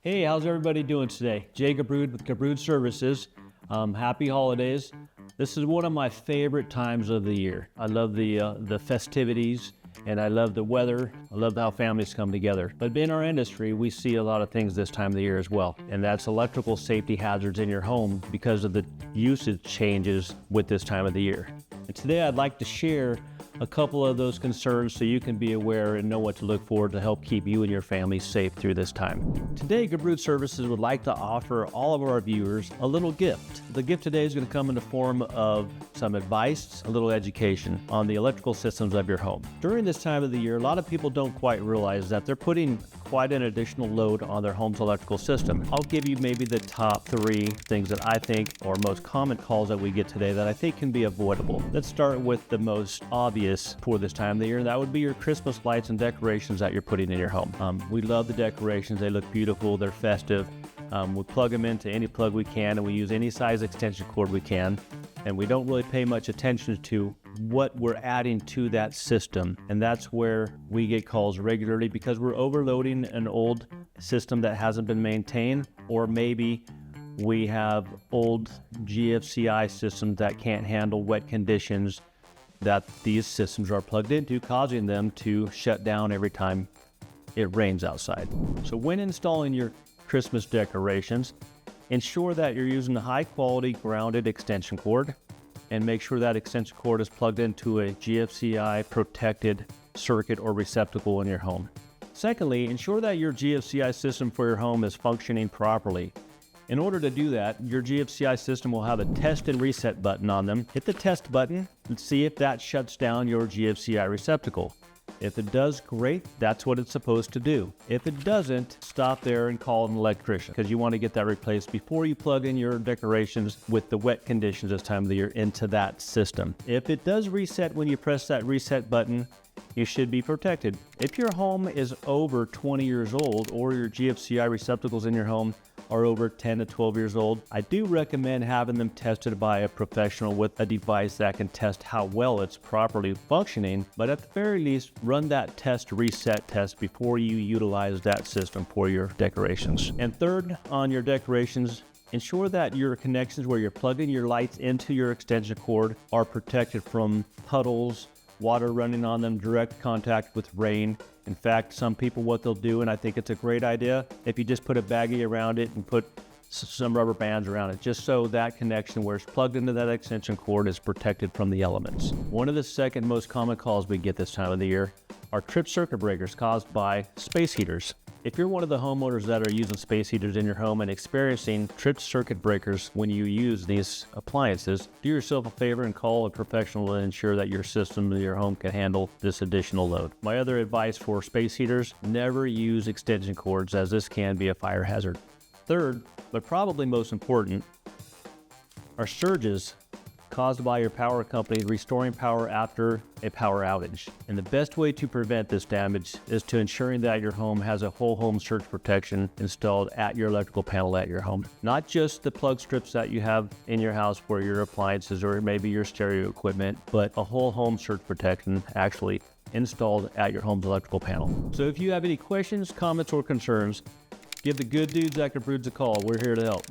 Hey, how's everybody doing today? Jay Gabrud with Gabu Services. Happy holidays. This is one of my favorite times of the year. I love the festivities, and I love the weather. I love how families come together. But in our industry, we see a lot of things this time of the year as well, and that's electrical safety hazards in your home because of the usage changes with this time of the year. And today I'd like to share a couple of those concerns so you can be aware and know what to look for to help keep you and your family safe through this time. Today, Gabu Services would like to offer all of our viewers a little gift. The gift today is going to come in the form of some advice, a little education on the electrical systems of your home. During this time of the year, a lot of people don't quite realize that they're putting quite an additional load on their home's electrical system. I'll give you maybe the top 3 things that I think are most common calls that we get today that I think can be avoidable. Let's start with the most obvious for this time of the year, and that would be your Christmas lights and decorations that you're putting in your home. We love the decorations. They look beautiful. They're festive. We plug them into any plug we can, and we use any size extension cord we can, and we don't really pay much attention to what we're adding to that system. And that's where we get calls regularly because we're overloading an old system that hasn't been maintained, or maybe we have old GFCI systems that can't handle wet conditions that these systems are plugged into, causing them to shut down every time it rains outside. So when installing your Christmas decorations, ensure that you're using a high quality grounded extension cord, and make sure that extension cord is plugged into a GFCI protected circuit or receptacle in your home. Secondly, ensure that your GFCI system for your home is functioning properly. In order to do that, your GFCI system will have a test and reset button on them. Hit the test button and see if that shuts down your GFCI receptacle. If it does, great, that's what it's supposed to do. If it doesn't, stop there and call an electrician, because you want to get that replaced before you plug in your decorations with the wet conditions this time of the year into that system. If it does reset when you press that reset button, you should be protected. If your home is over 20 years old, or your GFCI receptacles in your home are over 10 to 12 years old, I do recommend having them tested by a professional with a device that can test how well it's properly functioning. But at the very least, run that test reset test before you utilize that system for your decorations. And third, on your decorations, ensure that your connections where you're plugging your lights into your extension cord are protected from puddles, water running on them, direct contact with rain. In fact, some people, what they'll do, and I think it's a great idea, if you just put a baggie around it and put some rubber bands around it, just so that connection where it's plugged into that extension cord is protected from the elements. One of the second most common calls we get this time of the year are tripped circuit breakers caused by space heaters. If you're one of the homeowners that are using space heaters in your home and experiencing tripped circuit breakers when you use these appliances, do yourself a favor and call a professional to ensure that your system in your home can handle this additional load. My other advice for space heaters, never use extension cords, as this can be a fire hazard. Third, but probably most important, are surges caused by your power company restoring power after a power outage. And the best way to prevent this damage is to ensuring that your home has a whole home surge protection installed at your electrical panel at your home. Not just the plug strips that you have in your house for your appliances or maybe your stereo equipment, but a whole home surge protection actually installed at your home's electrical panel. So if you have any questions, comments, or concerns, give the good dudes at Gabruds a call. We're here to help.